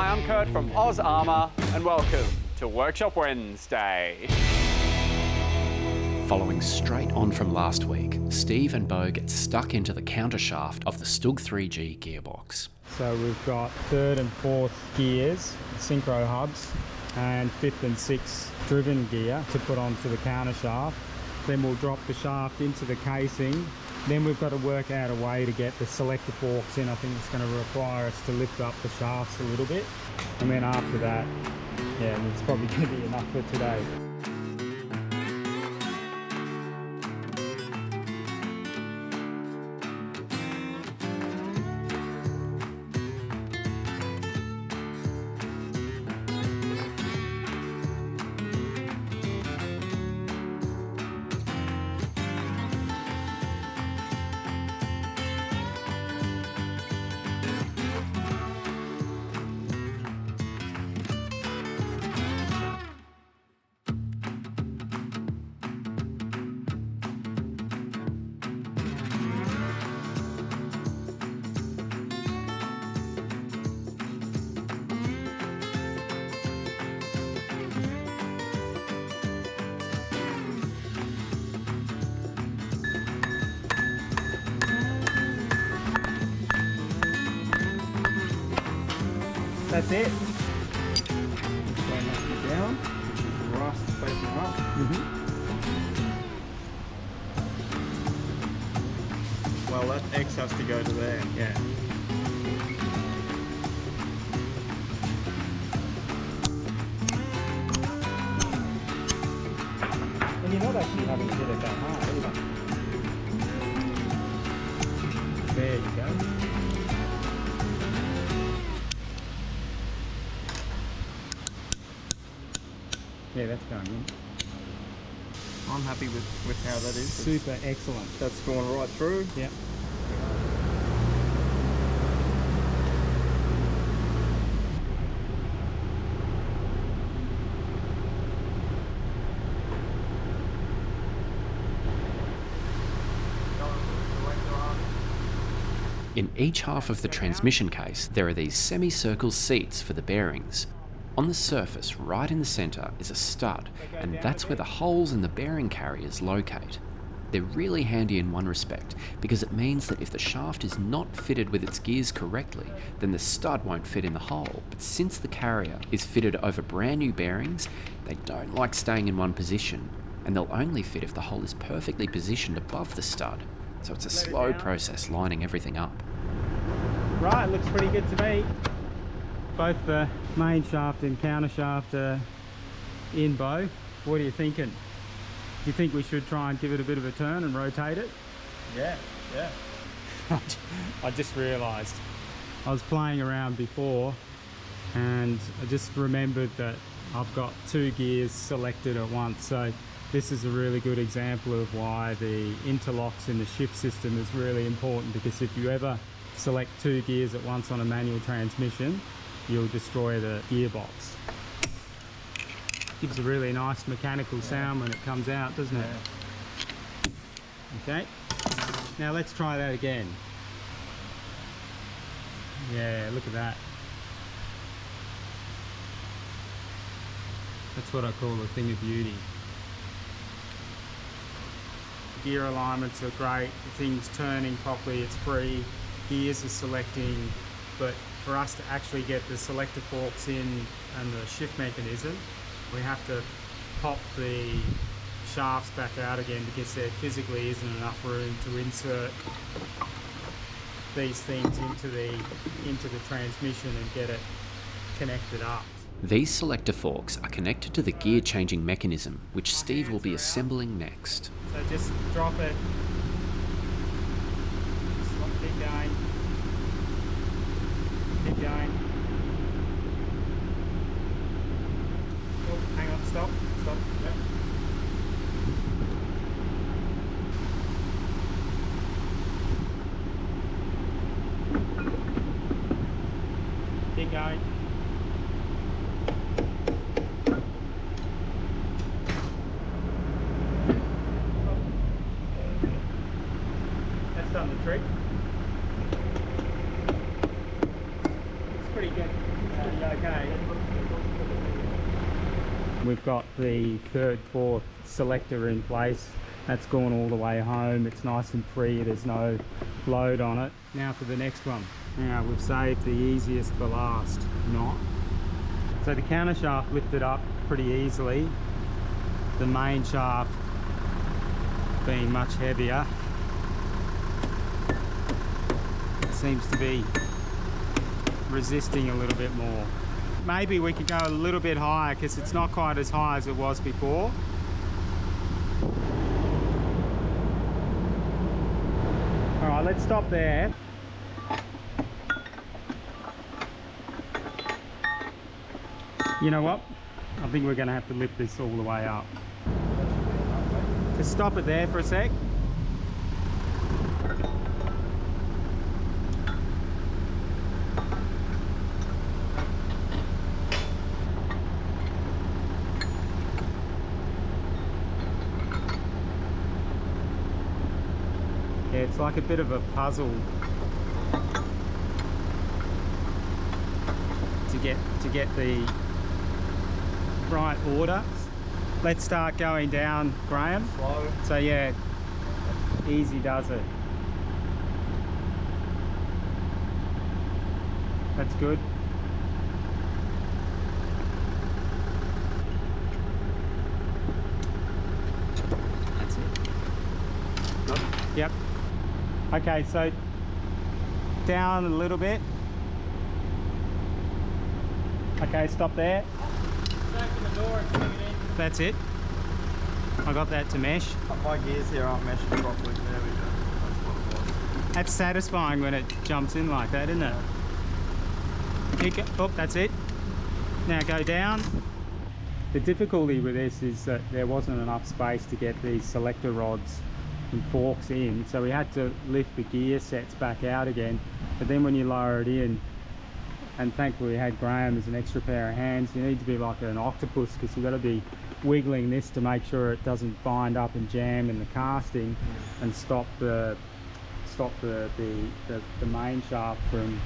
I'm Kurt from Oz Armour, and welcome to Workshop Wednesday. Following straight on from last week, Steve and Beau get stuck into the countershaft of the StuG III Gearbox. So we've got third and fourth gears, synchro hubs, and fifth and sixth driven gear to put onto the countershaft. Then we'll drop the shaft into the casing. Then we've got to work out a way to get the selector forks in. I think it's going to require us to lift up the shafts a little bit. And then after that, yeah, it's probably going to be enough for today. That's it. Knock it down. Rust facing up. Well, that X has to go to there. Yeah. And you're not actually having to hit it that hard either. There you go. Yeah, that's going in. I'm happy with how that is. Super excellent. That's going right through. Yeah. In each half of the transmission case, there are these semicircle seats for the bearings. On the surface, right in the centre, is a stud, and that's where the holes in the bearing carriers locate. They're really handy in one respect, because it means that if the shaft is not fitted with its gears correctly, then the stud won't fit in the hole. But since the carrier is fitted over brand new bearings, they don't like staying in one position, and they'll only fit if the hole is perfectly positioned above the stud. So it's a slow process lining everything up. Right, looks pretty good to me. Both the main shaft and counter shaft are in, Beau. What are you thinking? Do you think we should try and give it a bit of a turn and rotate it? Yeah. I just realised I was playing around before and I just remembered that I've got two gears selected at once. So this is a really good example of why the interlocks in the shift system is really important, because if you ever select two gears at once on a manual transmission, you'll destroy the gearbox. Gives a really nice mechanical sound when it comes out, doesn't it? Okay, now let's try that again. Yeah, look at that. That's what I call a thing of beauty. Gear alignments are great, the thing's turning properly, it's free, gears are selecting, but for us to actually get the selector forks in and the shift mechanism, we have to pop the shafts back out again, because there physically isn't enough room to insert these things into the transmission and get it connected up. These selector forks are connected to the gear changing mechanism, which Steve will be assembling next. So just drop it, just keep going. Keep going. Oh, hang on, stop. Yep. Keep going. That's done the trick. It's pretty good. pretty okay. We've got the 3rd, 4th selector in place. That's gone all the way home. It's nice and free. There's no load on it. Now for the next one. Now we've saved the easiest for last knot. So the counter shaft lifted up pretty easily. The main shaft being much heavier. It seems to be resisting a little bit more. Maybe we could go a little bit higher because it's not quite as high as it was before. All right, let's stop there. You know what? I think we're going to have to lift this all the way up. Just stop it there for a sec. Yeah, it's like a bit of a puzzle to get the right order. Let's start going down, Graham. Slow. So yeah, easy does it. That's good. That's it. Good. Yep. Okay, so down a little bit. Okay, stop there. Open the door and bring it in. That's it. I got that to mesh. My gears here aren't meshing properly. There we go. That's what it was. That's satisfying when it jumps in like that, isn't it? Oh, that's it. Now go down. The difficulty with this is that there wasn't enough space to get these selector rods and forks in, so we had to lift the gear sets back out again. But then when you lower it in, and thankfully we had Graham as an extra pair of hands, you need to be like an octopus because you've got to be wiggling this to make sure it doesn't bind up and jam in the casting and stop the main shaft from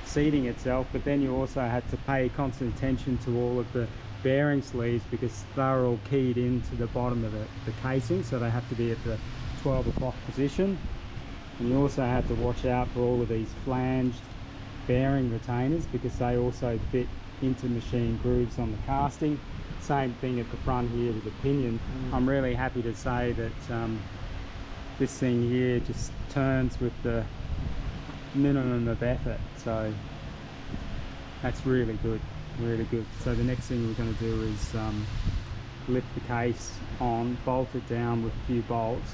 seating itself. But then you also had to pay constant attention to all of the bearing sleeves because they're all keyed into the bottom of the casing, so they have to be at the 12 o'clock position. And you also have to watch out for all of these flanged bearing retainers because they also fit into machine grooves on the casting. Same thing at the front here with the pinion. I'm really happy to say that this thing here just turns with the minimum of effort, so that's really good, really good. So the next thing we're going to do is lift the case on, bolt it down with a few bolts,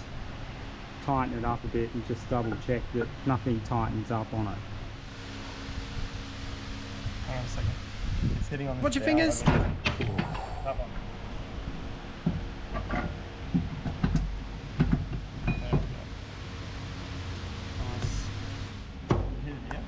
tighten it up a bit and just double check that nothing tightens up on it. Hang on a second. It's hitting on this. Watch your down. fingers. That one. There we go. Nice. Hit it, yeah?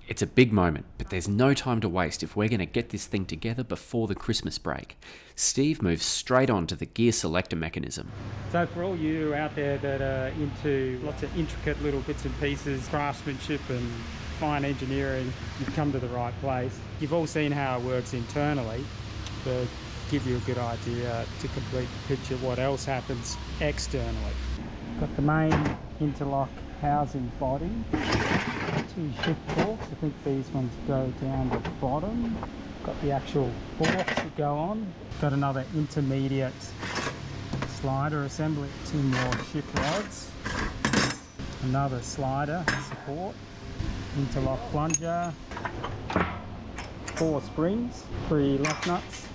It's a big moment, but there's no time to waste if we're going to get this thing together before the Christmas break. Steve moves straight on to the gear selector mechanism. So for all you out there that are into lots of intricate little bits and pieces, craftsmanship and fine engineering, you've come to the right place. You've all seen how it works internally, but give you a good idea to complete the picture what else happens externally. Got the main interlock housing body, 2 shift forks. I think these ones go down the bottom. Got the actual forks that go on. Got another intermediate slider assembly, 2 more shift rods, another slider support, interlock plunger, 4 springs, 3 lock nuts,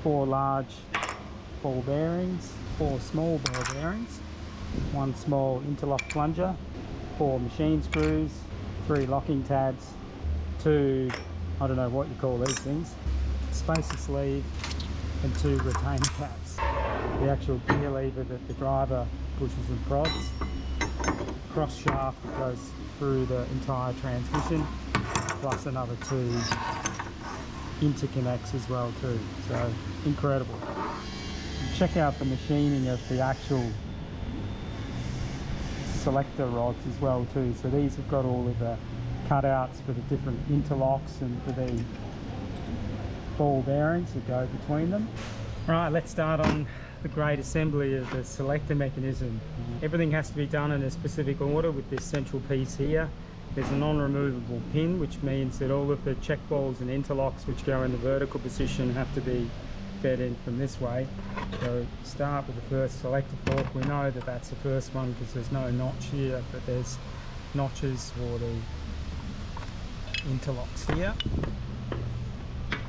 4 large ball bearings, 4 small ball bearings, 1 small interlock plunger, 4 machine screws, 3 locking tabs, 2, I don't know what you call these things, spacer sleeve and 2 retainer caps. The actual gear lever that the driver pushes and prods, cross shaft that goes through the entire transmission, plus another 2 interconnects as well too. So incredible. Check out the machining of the actual Selector rods as well too. So these have got all of the cutouts for the different interlocks and for the ball bearings that go between them. Right, let's start on the great assembly of the Selector mechanism. Everything has to be done in a specific order with this central piece here. There's a non-removable pin, which means that all of the check balls and interlocks which go in the vertical position have to be fed in from this way. So start with the first selector fork. We know that that's the first one because there's no notch here, but there's notches for the interlocks here.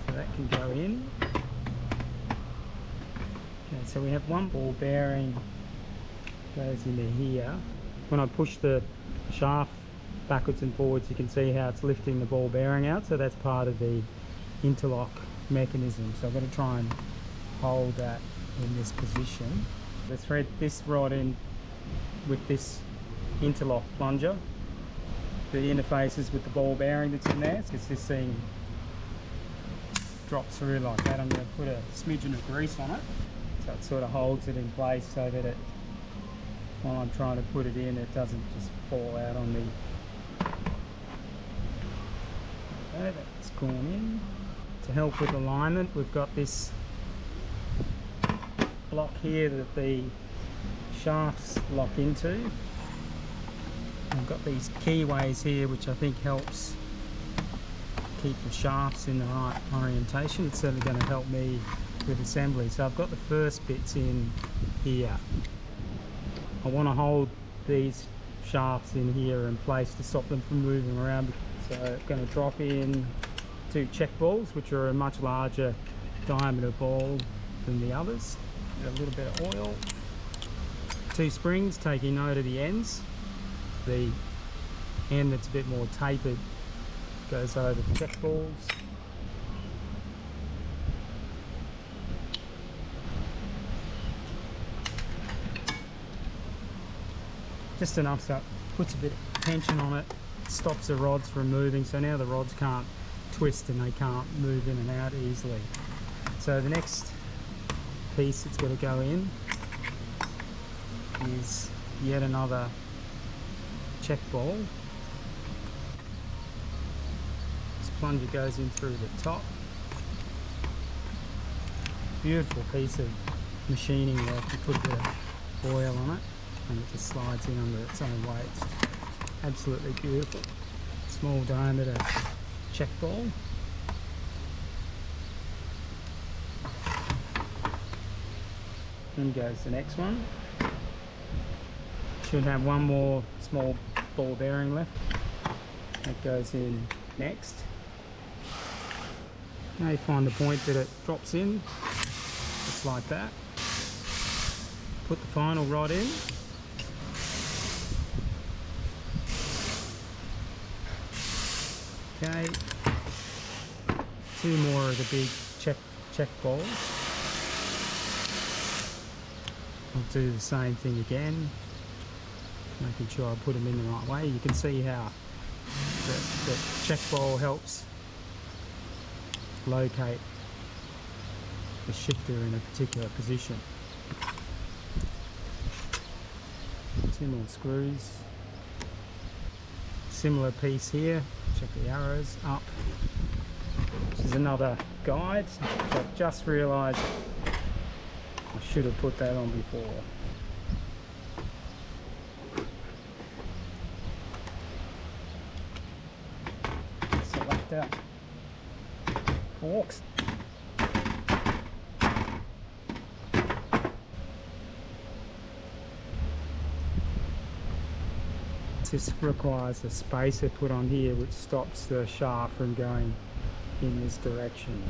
So that can go in. Okay, so we have one ball bearing goes into here. When I push the shaft backwards and forwards, you can see how it's lifting the ball bearing out, so that's part of the interlock mechanism. So I'm going to try and hold that in this position. Let's thread this rod in with this interlock plunger. The interfaces with the ball bearing that's in there, because this thing drops through like that. I'm going to put a smidgen of grease on it, so it sort of holds it in place so that it, while I'm trying to put it in, it doesn't just fall out on me. Okay, that's gone in. To help with alignment, we've got this block here that the shafts lock into. I've got these keyways here which I think helps keep the shafts in the right orientation. It's certainly going to help me with assembly. So I've got the first bits in here. I want to hold these shafts in here in place to stop them from moving around. So I'm going to drop in 2 check balls, which are a much larger diameter ball than the others. A little bit of oil. 2 springs, taking note of the ends. The end that's a bit more tapered goes over the check balls. Just enough so it puts a bit of tension on it, stops the rods from moving, so now the rods can't twist and they can't move in and out easily. So the next piece that's got to go in is yet another check ball. This plunger goes in through the top. Beautiful piece of machining work. You put a bit of oil on it and it just slides in under its own weight. It's absolutely beautiful. Small diameter check ball. In goes the next one. Should have one more small ball bearing left. That goes in next. Now you find the point that it drops in, just like that. Put the final rod in. Okay, 2 more of the big check balls. I'll do the same thing again, making sure I put them in the right way. You can see how the check ball helps locate the shifter in a particular position. 2 more screws. Similar piece here. Check the arrows up. This is another guide, which I've just realised I should have put that on before. Selector forks. This requires a spacer put on here which stops the shaft from going in this direction.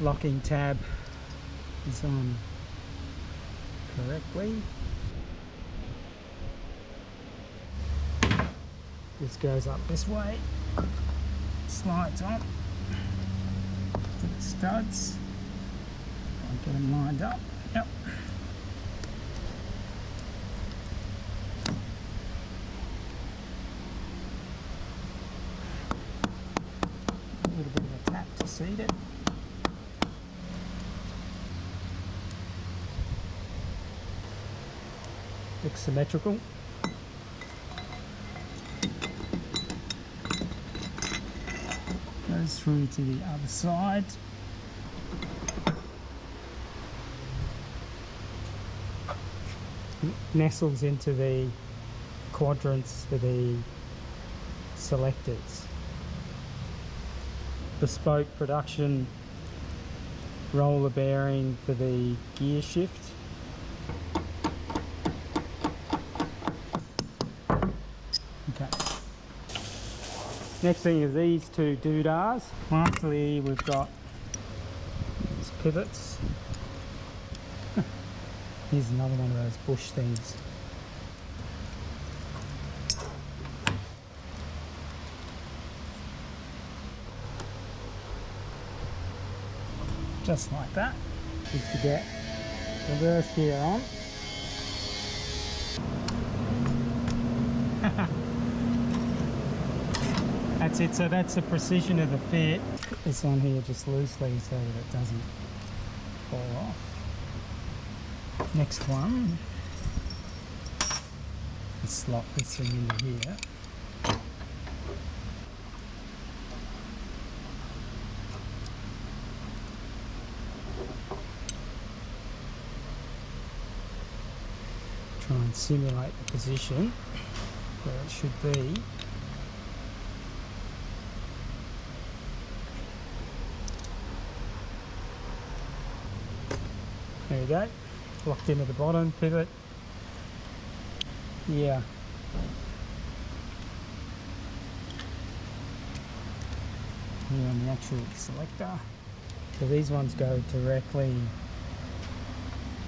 locking tab is on correctly. This goes up this way, slides on to the studs. I'll get them lined up. Yep. A little bit of a tap to seat it. Looks symmetrical. Goes through to the other side. Nestles into the quadrants for the selectors. Bespoke production roller bearing for the gear shift. Okay. Next thing is these two doodahs. Lastly, we've got these pivots. Here's another one of those bush things. Just like that. Good to get reverse gear on. That's it, so that's the precision of the fit. Put this on here just loosely so that it doesn't fall off. Next one, let's slot this thing into here. Try and simulate the position where it should be. There you go, locked into the bottom, pivot. Yeah. Here on the actual selector. So these ones go directly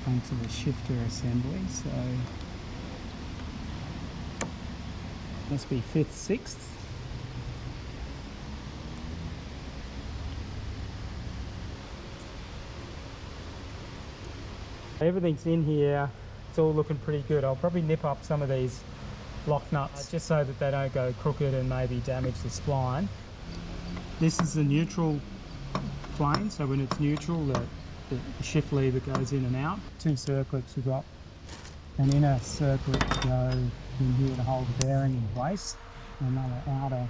onto the shifter assembly, so must be 5th, 6th. Everything's in here, it's all looking pretty good. I'll probably nip up some of these lock nuts just so that they don't go crooked and maybe damage the spline. This is the neutral plane, so when it's neutral the shift lever goes in and out. Two circlets, we've got an inner circlet to go in here to hold the bearing in place, and another outer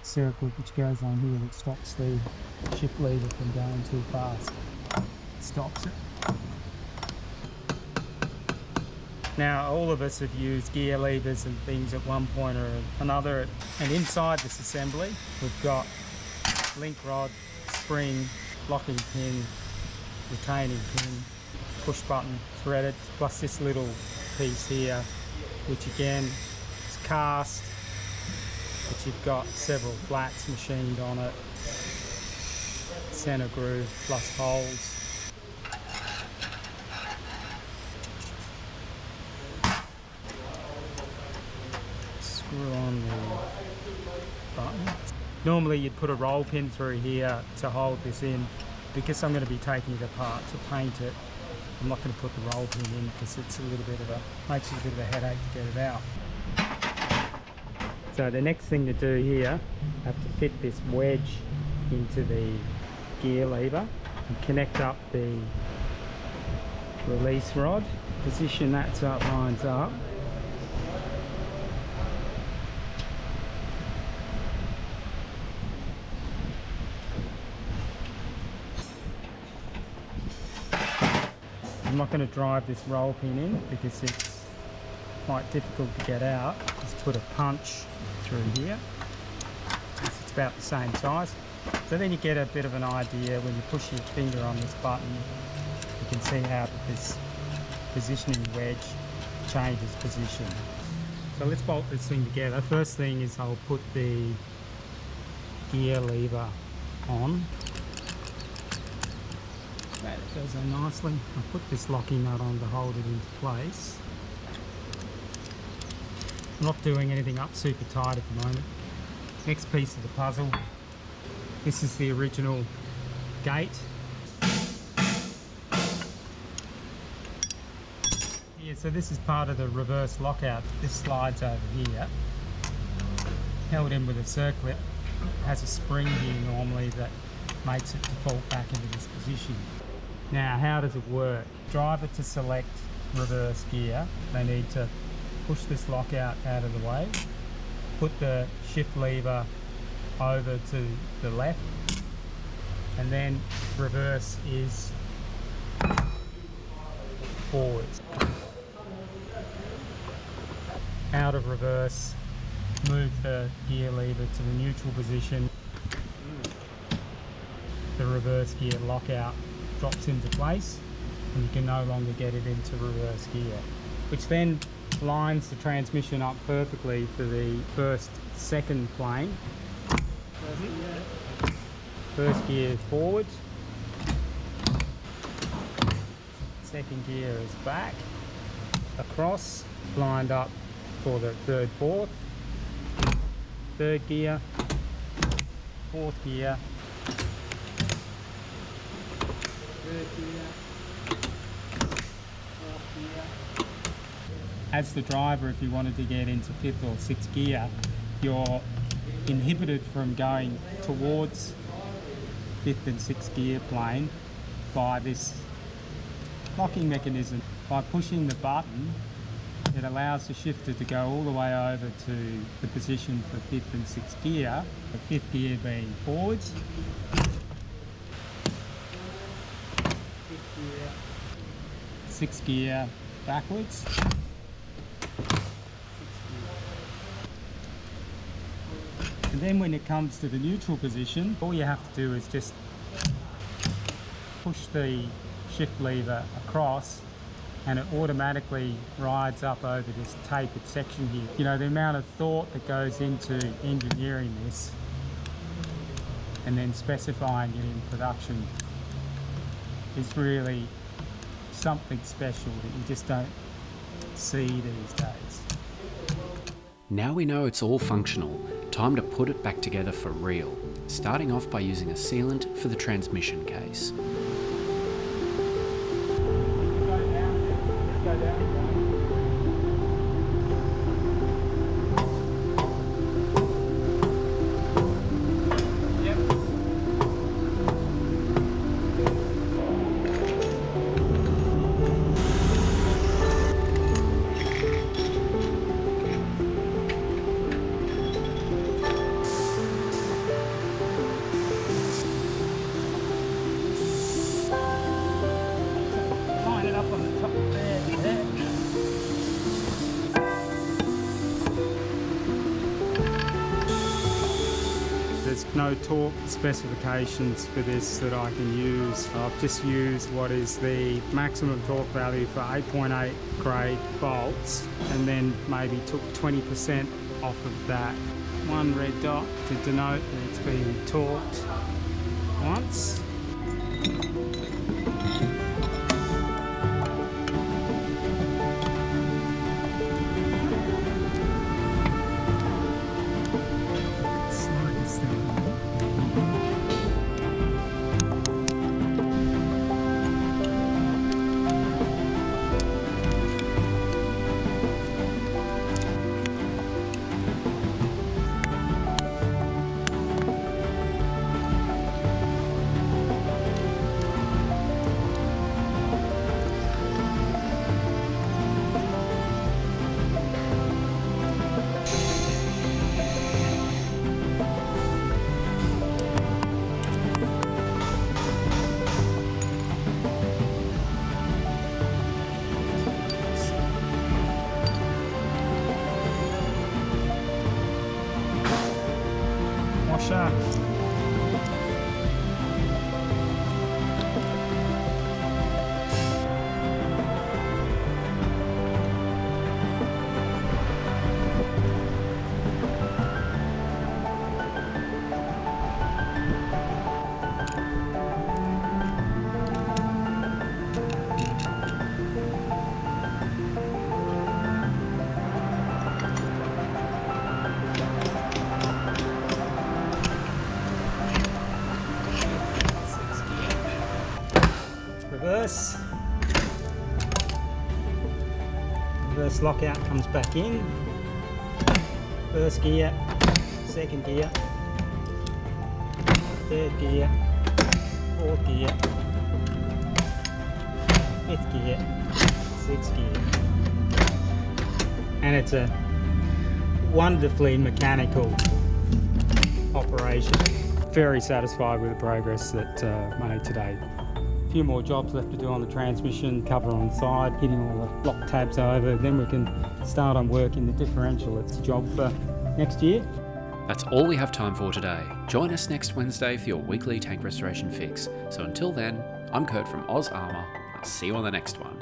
circlet which goes on here that stops the shift lever from going too fast. Stops it. Now, all of us have used gear levers and things at one point or another, and inside this assembly we've got link rod, spring, locking pin, retaining pin, push button threaded, plus this little piece here, which again is cast, but you've got several flats machined on it, centre groove plus holes. Screw on the button. Normally you'd put a roll pin through here to hold this in. Because I'm going to be taking it apart to paint it, I'm not going to put the roll pin in because it's a little bit of makes it a bit of a headache to get it out. So the next thing to do here, I have to fit this wedge into the gear lever and connect up the release rod. Position that so it lines up. I'm not going to drive this roll pin in because it's quite difficult to get out. Just put a punch through here. It's about the same size. So then you get a bit of an idea when you push your finger on this button. You can see how this positioning wedge changes position. So let's bolt this thing together. First thing is I'll put the gear lever on. That goes on nicely. I'll put this locking nut on to hold it into place. I'm not doing anything up super tight at the moment. Next piece of the puzzle. This is the original gate. Yeah, so this is part of the reverse lockout. This slides over here, held in with a circlip. It has a spring here normally that makes it default back into this position. Now, how does it work? Driver to select reverse gear, they need to push this lockout out of the way, put the shift lever over to the left, and then reverse is forwards. Out of reverse, move the gear lever to the neutral position. The reverse gear lockout drops into place and you can no longer get it into reverse gear, which then lines the transmission up perfectly for the second plane. First gear is forward, second gear is back, across, lined up for the third, fourth, third gear, fourth gear, third gear, fourth gear. As the driver, if you wanted to get into fifth or sixth gear, you're inhibited from going towards fifth and sixth gear plane by this locking mechanism. By pushing the button, it allows the shifter to go all the way over to the position for fifth and sixth gear, the fifth gear being forwards, fifth gear, sixth gear backwards, and then when it comes to the neutral position, all you have to do is just push the shift lever across and it automatically rides up over this tapered section here. You know, the amount of thought that goes into engineering this and then specifying it in production is really something special that you just don't see these days. Now we know it's all functional, time to put it back together for real, starting off by using a sealant for the transmission case. There's no torque specifications for this that I can use. I've just used what is the maximum torque value for 8.8 grade bolts and then maybe took 20% off of that. One red dot to denote that it's been torqued once. Washer. reverse. Reverse lockout comes back in. First gear, second gear, third gear, fourth gear, fifth gear, sixth gear. And it's a wonderfully mechanical operation. Very satisfied with the progress that made today. A few more jobs left to do on the transmission, cover on the side, hitting all the lock tabs over, then we can start on working the differential. It's a job for next year. That's all we have time for today. Join us next Wednesday for your weekly tank restoration fix. So until then, I'm Kurt from Armour. I'll see you on the next one.